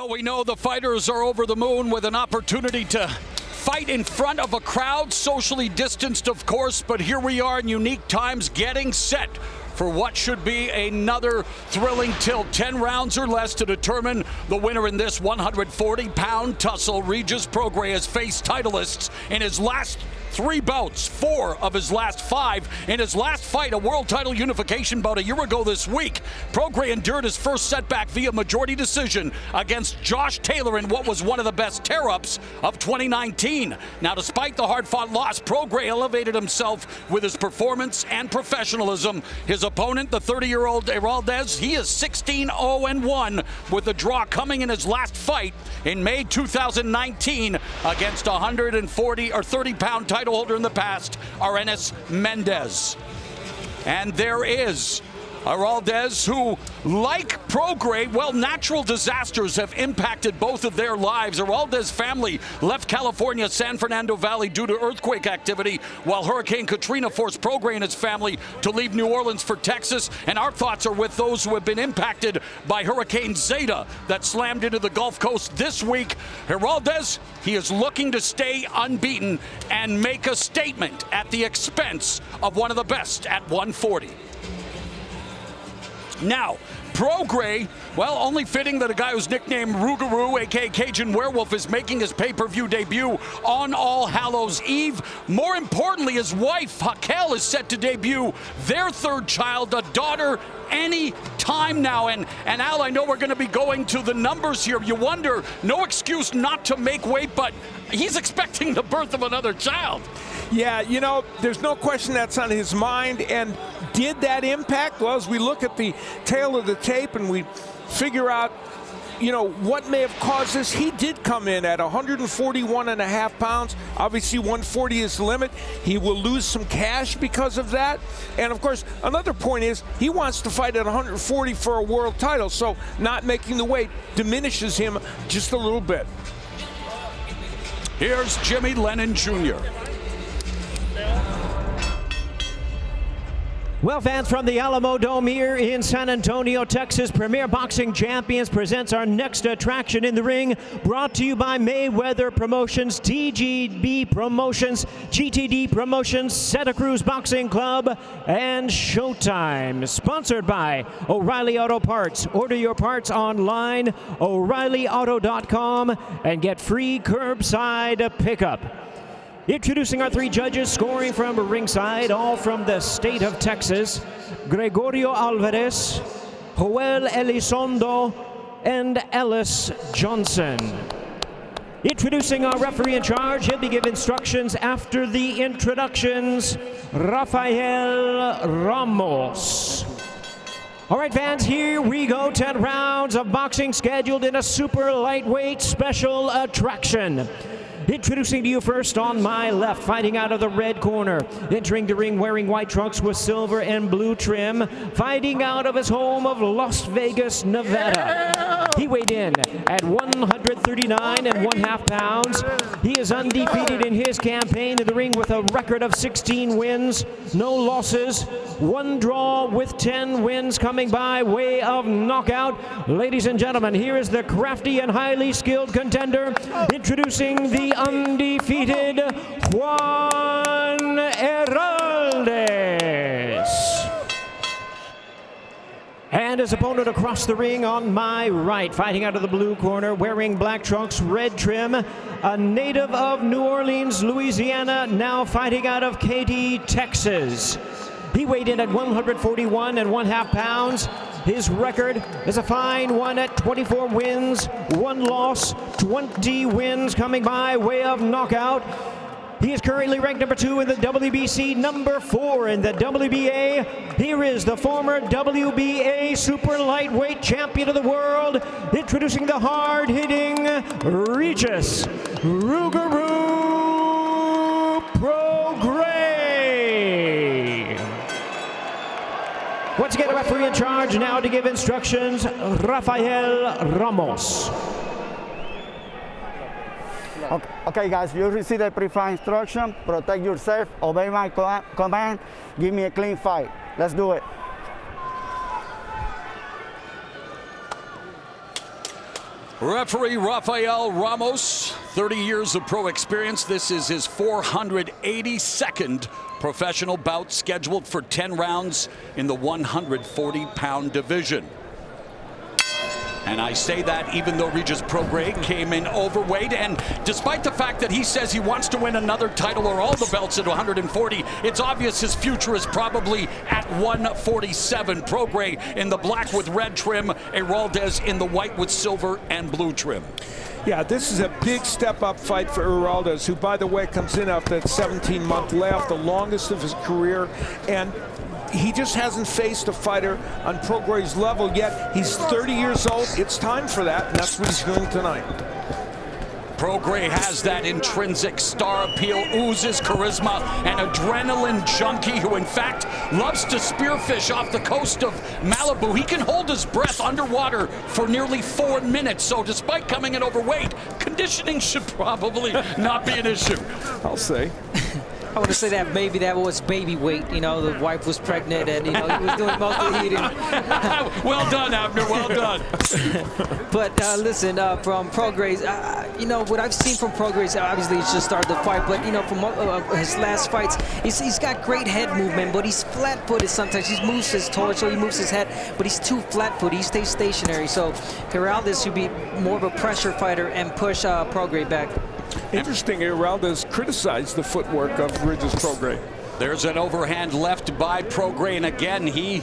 Well, we know the fighters are over the moon with an opportunity to fight in front of a crowd, socially distanced, of course, but here we are in unique times getting set for what should be another thrilling tilt. 10 rounds or less to determine the winner in this 140-pound tussle. Regis Prograis has faced titleists in his last 3 bouts, 4 of his last 5. In his last fight, a world title unification bout a year ago this week, Prograis endured his first setback via majority decision against Josh Taylor in what was one of the best tear-ups of 2019. Now, despite the hard-fought loss, Prograis elevated himself with his performance and professionalism. His opponent, the 30-year-old Heraldez, he is 16-0-1 with the draw coming in his last fight in May 2019 against 140 or 30-pound title holder in the past, Arenas Mendez. And there is Heraldez, who, like Prograis, well, natural disasters have impacted both of their lives. Heraldez's family left California's San Fernando Valley due to earthquake activity, while Hurricane Katrina forced Prograis and his family to leave New Orleans for Texas. And our thoughts are with those who have been impacted by Hurricane Zeta that slammed into the Gulf Coast this week. Heraldez, he is looking to stay unbeaten and make a statement at the expense of one of the best at 140. Now, Prograis, well, only fitting that a guy who's nicknamed Rougarou, aka Cajun Werewolf, is making his pay-per-view debut on All Hallows Eve. More importantly, his wife, Raquel, is set to debut their 3rd child, a daughter, any time now. And Al, I know we're going to be going to the numbers here. You wonder, no excuse not to make weight, but he's expecting the birth of another child. Yeah, you know, there's no question that's on his mind. And did that impact? Well, as we look at the tail of the tape and we figure out, you know, what may have caused this, he did come in at 141.5 pounds. Obviously, 140 is the limit. He will lose some cash because of that. And, of course, another point is he wants to fight at 140 for a world title, so not making the weight diminishes him just a little bit. Here's Jimmy Lennon Jr. Well, fans, from the Alamodome here in San Antonio, Texas, Premier Boxing Champions presents our next attraction in the ring, brought to you by Mayweather Promotions, TGB Promotions, GTD Promotions, Santa Cruz Boxing Club, and Showtime. Sponsored by O'Reilly Auto Parts. Order your parts online, O'ReillyAuto.com, and get free curbside pickup. Introducing our 3 judges, scoring from ringside, all from the state of Texas, Gregorio Alvarez, Joel Elizondo, and Ellis Johnson. Introducing our referee in charge, he'll be given instructions after the introductions, Rafael Ramos. All right, fans, here we go. 10 rounds of boxing scheduled in a super lightweight special attraction. Introducing to you first on my left, fighting out of the red corner, entering the ring wearing white trunks with silver and blue trim, fighting out of his home of Las Vegas, Nevada. He weighed in at 139.5 pounds. He is undefeated in his campaign in the ring with a record of 16 wins, no losses, 1 draw with 10 wins coming by way of knockout. Ladies and gentlemen, here is the crafty and highly skilled contender, introducing the undefeated Juan Heraldez. And his opponent across the ring on my right, fighting out of the blue corner, wearing black trunks, red trim, a native of New Orleans, Louisiana, now fighting out of Katy, Texas. He weighed in at 141.5 pounds. His record is a fine one at 24 wins, 1 loss, 20 wins coming by way of knockout. He is currently ranked number 2 in the WBC, number 4 in the WBA. Here is the former WBA super lightweight champion of the world, introducing the hard-hitting Regis Rougarou Prograis. Once again, the referee in charge now to give instructions, Rafael Ramos. Okay, guys, you receive the pre-fight instruction. Protect yourself, obey my command, give me a clean fight. Let's do it. Referee Rafael Ramos, 30 years of pro experience. This is his 482nd professional bout, scheduled for 10 rounds in the 140-pound division. And I say that even though Regis Prograis came in overweight, and despite the fact that he says he wants to win another title or all the belts at 140, it's obvious his future is probably at 147. Prograis in the black with red trim, Heraldez in the white with silver and blue trim. Yeah, this is a big step-up fight for Heraldez, who, by the way, comes in after that 17-month layoff, the longest of his career, and he just hasn't faced a fighter on Prograis' level yet. He's 30 years old. It's time for that, and that's what he's doing tonight. Prograis has that intrinsic star appeal, oozes charisma, an adrenaline junkie who, in fact, loves to spearfish off the coast of Malibu. He can hold his breath underwater for nearly 4 minutes. So despite coming in overweight, conditioning should probably not be an issue. I'll say. I want to say that maybe that was baby weight. You know, the wife was pregnant, and you know he was doing most of the eating. Well done, Abner. Well done. But listen, from Prograis, you know what I've seen from Prograis. Obviously, he's just started the fight, but you know from his last fights, he's got great head movement, but he's flat-footed sometimes. He moves his torso, he moves his head, but he's too flat-footed. He stays stationary. So Heraldez should be more of a pressure fighter and push Prograis back. Interesting, Heraldez criticized the footwork of Regis Prograis. There's an overhand left by Prograis, and again, he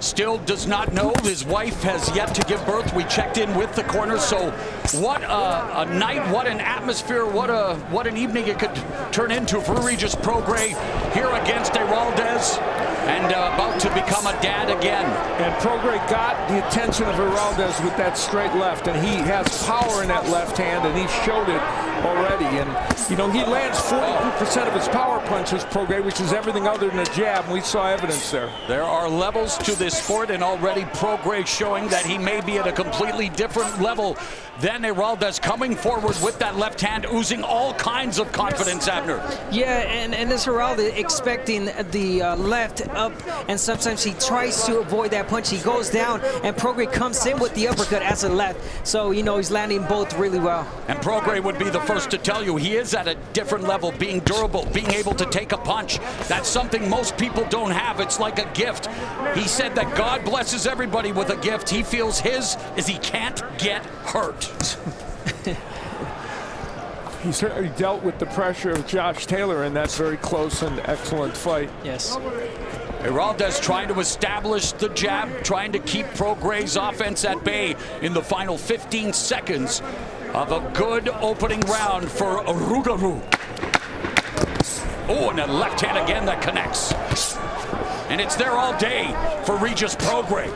still does not know. His wife has yet to give birth. We checked in with the corner, so what a night, what an atmosphere, what an evening it could turn into for Regis Prograis here against Heraldez, and about to become a dad again. And Prograis got the attention of Heraldez with that straight left, and he has power in that left hand, and he showed it already. And you know, he lands 42% of his power punches, Prograis, which is everything other than a jab, and we saw evidence there. There are levels to this sport, and already Prograis showing that he may be at a completely different level than Heraldez, coming forward with that left hand, oozing all kinds of confidence, Abner. Yeah, and this Heraldez expecting the left up, and sometimes he tries to avoid that punch. He goes down, and Prograis comes in with the uppercut as a left. So, you know, he's landing both really well. And Prograis would be the first to tell you he is at a different level, being durable, being able to take a punch. That's something most people don't have. It's like a gift. He said that God blesses everybody with a gift. He feels his is he can't get hurt. He certainly dealt with the pressure of Josh Taylor in that very close and excellent fight. Yes. Heraldez trying to establish the jab, trying to keep Prograis' offense at bay in the final 15 seconds of a good opening round for Rugaru. Oh, and a left hand again that connects. And it's there all day for Regis Prograis.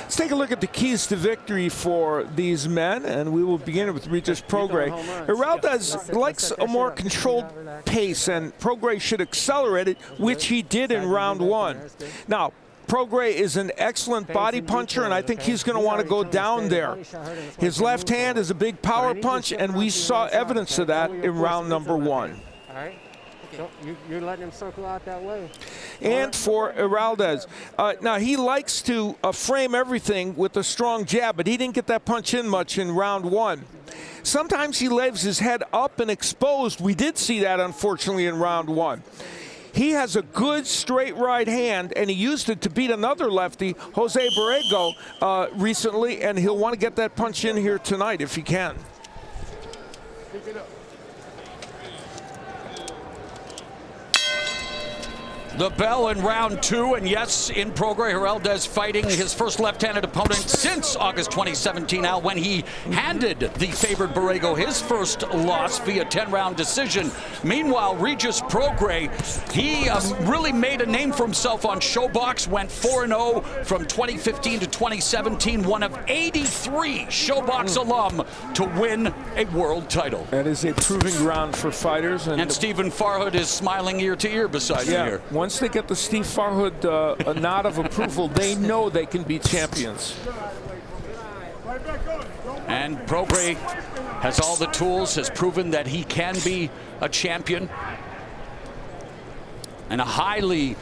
Let's take a look at the keys to victory for these men, and we will begin with Regis Prograis. Heraldez likes a more controlled pace, and Prograis should accelerate it, which he did in round one. Now, Prograis is an excellent body puncher, and I think he's going to want to go down there. His left hand is a big power punch, and we saw evidence of that in round number one. All right. So you're letting him circle out that way. And for Heraldez, now he likes to frame everything with a strong jab, but he didn't get that punch in much in round one. Sometimes he leaves his head up and exposed. We did see that, unfortunately, in round one. He has a good straight right hand, and he used it to beat another lefty, Jose Borrego, recently, and he'll want to get that punch in here tonight if he can. The bell in round two, and yes, in Prograis, Heraldez fighting his first left-handed opponent since August 2017, Al, when he handed the favored Borrego his first loss via 10-round decision. Meanwhile, Regis Prograis, he really made a name for himself on ShoBox, went 4-0 from 2015 to 2017, one of 83 ShoBox alum to win a world title. That is a proving ground for fighters. And Stephen Farhood is smiling ear to ear beside me here. Once they get the Steve Farhood a nod of approval, they know they can be champions. And Prograis has all the tools, has proven that he can be a champion. And a highly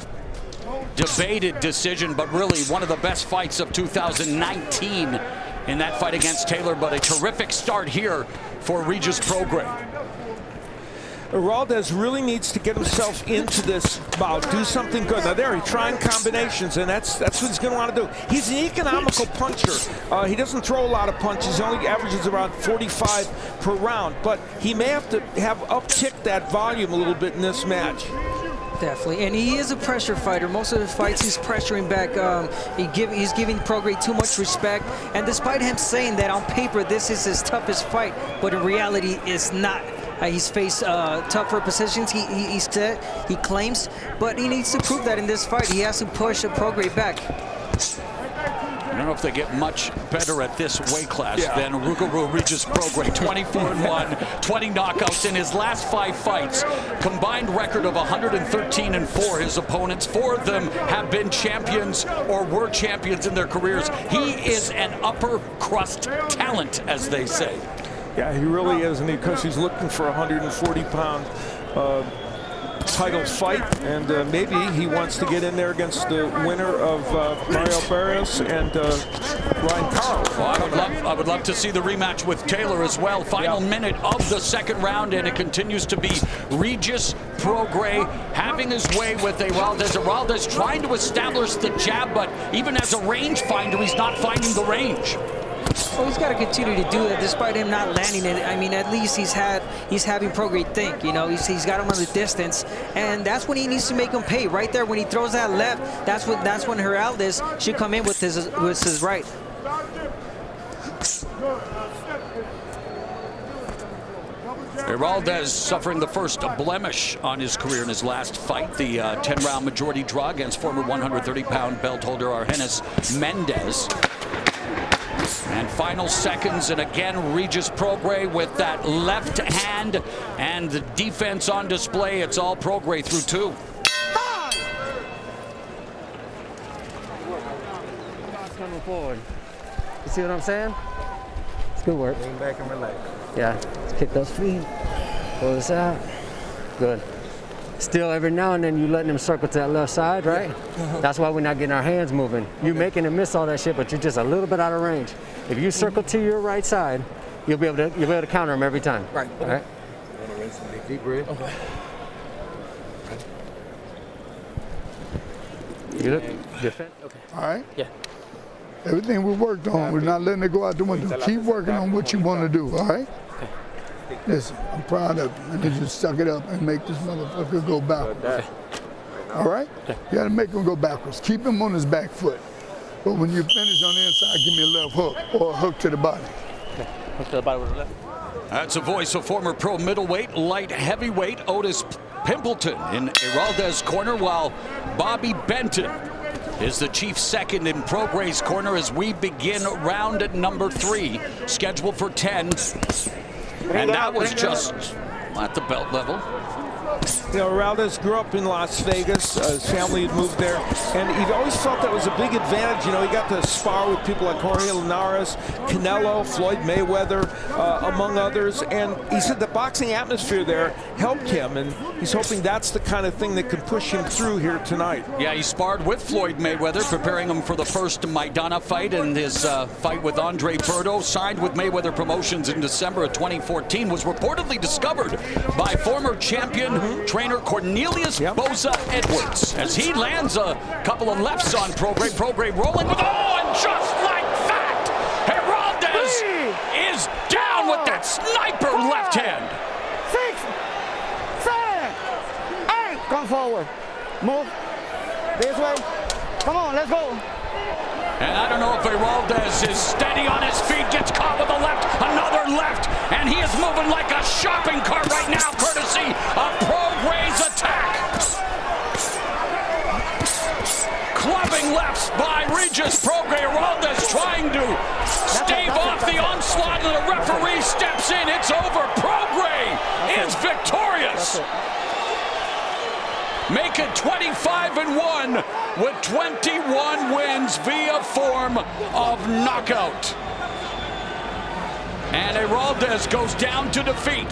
debated decision, but really one of the best fights of 2019 in that fight against Taylor. But a terrific start here for Regis Prograis. Heraldez really needs to get himself into this bout, do something good. Now there, he's trying combinations, and that's what he's going to want to do. He's an economical puncher. He doesn't throw a lot of punches. He only averages around 45 per round, but he may have to have uptick that volume a little bit in this match. Definitely, and he is a pressure fighter. Most of his fights, he's pressuring back. He's giving Prograis too much respect. And despite him saying that on paper, this is his toughest fight, but in reality, it's not. He's faced tougher positions, he claims, but he needs to prove that in this fight. He has to push Prograis back. I don't know if they get much better at this weight class than Regis Prograis. 24-1, 20 knockouts in his last 5 fights. Combined record of 113-4. His opponents, 4 of them have been champions or were champions in their careers. He is an upper crust talent, as they say. Yeah, he really is, and because he's looking for a 140-pound title fight, and maybe he wants to get in there against the winner of Mario Barrios and Ryan Carl. Well, I would love to see the rematch with Taylor as well. Final minute of the second round, and it continues to be Regis Prograis having his way with Heraldez. Heraldez trying to establish the jab, but even as a rangefinder, he's not finding the range. Well, he's got to continue to do that despite him not landing it. I mean, at least he's having Prograis think, you know, he's got him on the distance, and that's when he needs to make him pay. Right there, when he throws that left, that's when Heraldez should come in with his right. Heraldez suffering the first blemish on his career in his last fight, the 10-round majority draw against former 130-pound belt holder Argenis Mendez. And final seconds, and again, Regis Prograis with that left hand and the defense on display. It's all Prograis through 2. Coming forward. You see what I'm saying? It's good work. Lean back and relax. Yeah, let's kick those feet. Pull this out. Good. Still, every now and then you letting him circle to that left side, right? That's why we're not getting our hands moving. You making him miss all that shit, but you're just a little bit out of range. If you circle to your right side, you'll be able to counter him every time. Right. All right. You want to rinse some deep breath? Okay. You good? Defend. Okay. All right? Yeah. Everything we worked on, we're not letting it go out the window. Keep working on what you want to do, all right? Listen, I'm proud of you. And then just suck it up and make this motherfucker go backwards. Okay. All right? You got to make him go backwards. Keep him on his back foot. But when you finish on the inside, give me a left hook or a hook to the body. Okay. Hook to the body with the left. That's a voice of former pro middleweight, light heavyweight Otis Pimpleton in Heraldez's corner, while Bobby Benton is the chief second in Prograis' corner as we begin round number 3, scheduled for 10. And that was just at the belt level. You know, Heraldez grew up in Las Vegas. His family had moved there, and he always felt that was a big advantage. You know, he got to spar with people like Jorge Linares, Canelo, Floyd Mayweather, among others. And he said the boxing atmosphere there helped him, and he's hoping that's the kind of thing that can push him through here tonight. Yeah, he sparred with Floyd Mayweather, preparing him for the first Maidana fight, and his fight with Andre Berto, signed with Mayweather Promotions in December of 2014, was reportedly discovered by former champion trainer Cornelius Boza Edwards as he lands a couple of lefts on Prograis. Prograis rolling with, and just like that, Heraldez is down with that sniper left hand. 6, 7, 8. Come forward. Move. This way. Come on, let's go. And I don't know if Heraldez is steady on his feet, gets caught with a left, another left, and he is moving like a shopping cart right now, courtesy of Prograis' attack. Clubbing lefts by Regis Prograis. Heraldez trying to stave off the onslaught, and the referee steps in. It's over. Prograis is victorious. Make it 25-1 with 21 wins via form of knockout. And Heraldez goes down to defeat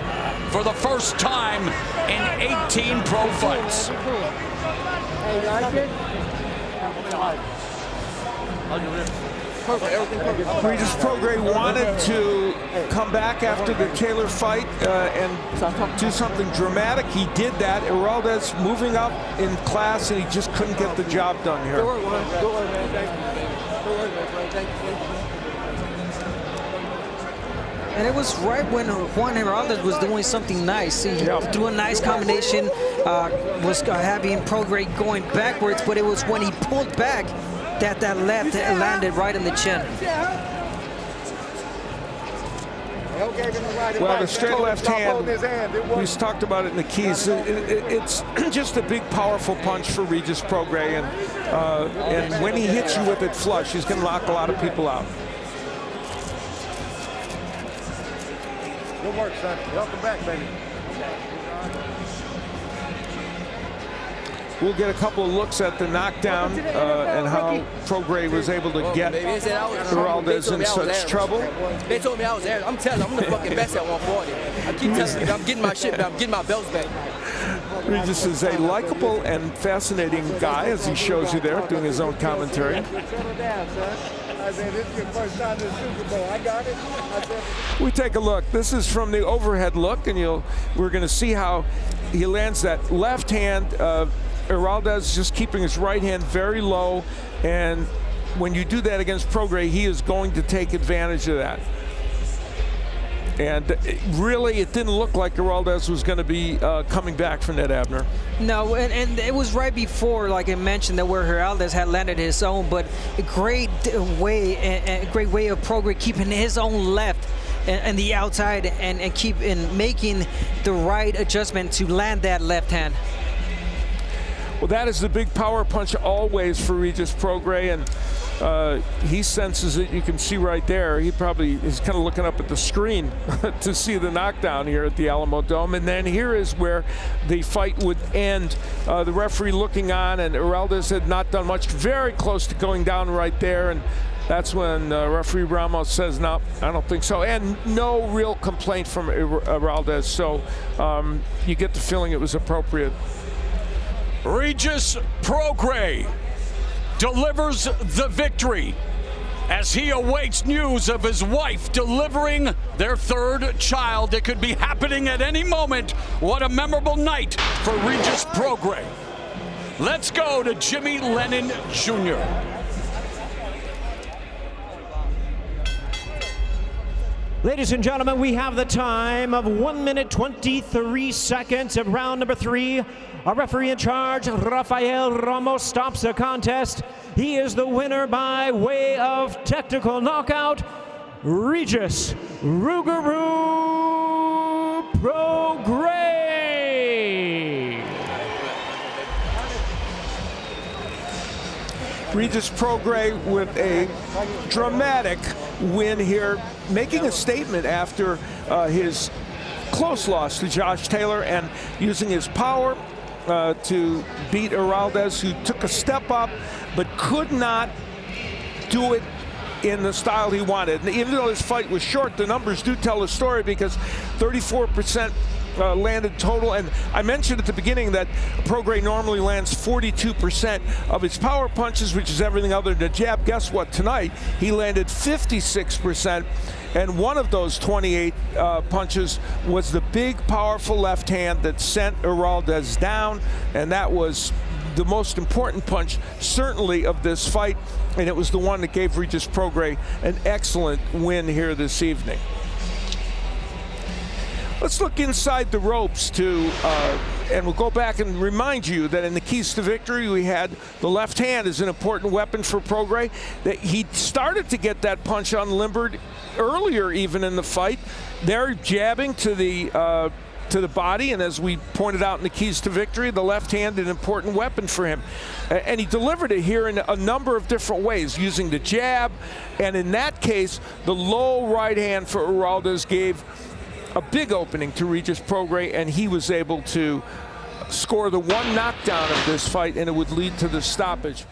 for the first time in 18 pro fights. Hey, you like it? Regis Prograis wanted to come back after the Taylor fight and do something dramatic. He did that. Heraldez moving up in class, and he just couldn't get the job done here. And it was right when Juan Heraldez was doing something nice. He threw a nice combination, was having Prograis going backwards, but it was when he pulled back that left landed right in the chin. Well, the straight left hand, we talked about it in the keys. It's just a big, powerful punch for Regis Prograis, and when he hits you with it flush, he's going to knock a lot of people out. Good work, son. Welcome back, baby. We'll get a couple of looks at the knockdown and how Prograis was able to get Heraldez in such trouble. They told me I was there. I'm telling you, I'm the fucking best at 140. I keep telling you, I'm getting my shit back. I'm getting my belts back. Regis is a likable and fascinating guy, as he shows you there, doing his own commentary. I said, this is your first time in the Super Bowl. I got it. I said, We take a look. This is from the overhead look, and we're going to see how he lands that left hand. Heraldez just keeping his right hand very low, and when you do that against Prograis, he is going to take advantage of that. And really, it didn't look like Heraldez was going to be coming back from that, Abner. No, and it was right before, like I mentioned, that where Heraldez had landed his own, but a great way of Prograis keeping his own left and the outside and making the right adjustment to land that left hand. Well, that is the big power punch always for Regis Prograis, and he senses it. You can see right there. He probably is kind of looking up at the screen to see the knockdown here at the Alamodome. And then here is where the fight would end. The referee looking on, and Heraldez had not done much, very close to going down right there. And that's when referee Ramos says, no, I don't think so. And no real complaint from Heraldez. So you get the feeling it was appropriate. Regis Prograis delivers the victory as he awaits news of his wife delivering their third child. It could be happening at any moment. What a memorable night for Regis Prograis. Let's go to Jimmy Lennon Jr. Ladies and gentlemen, we have the time of 1 minute 23 seconds of round number 3. Our referee in charge, Rafael Ramos, stops the contest. He is the winner by way of technical knockout, Regis Prograis. Regis Prograis with a dramatic win here, making a statement after his close loss to Josh Taylor and using his power to beat Heraldez, who took a step up but could not do it in the style he wanted. And even though his fight was short, the numbers do tell the story, because 34% landed total, and I mentioned at the beginning that Prograis normally lands 42% of his power punches, which is everything other than a jab. Guess what? Tonight he landed 56%, and one of those 28 punches was the big, powerful left hand that sent Heraldez down, and that was the most important punch, certainly, of this fight, and it was the one that gave Regis Prograis an excellent win here this evening. Let's look inside the ropes and we'll go back and remind you that in the keys to victory, we had the left hand as an important weapon for Prograis. That he started to get that punch unlimbered earlier, even in the fight. They're jabbing to the body, and as we pointed out in the keys to victory, the left hand an important weapon for him. And he delivered it here in a number of different ways, using the jab, and in that case, the low right hand for Heraldez gave a big opening to Regis Prograis, and he was able to score the one knockdown of this fight, and it would lead to the stoppage.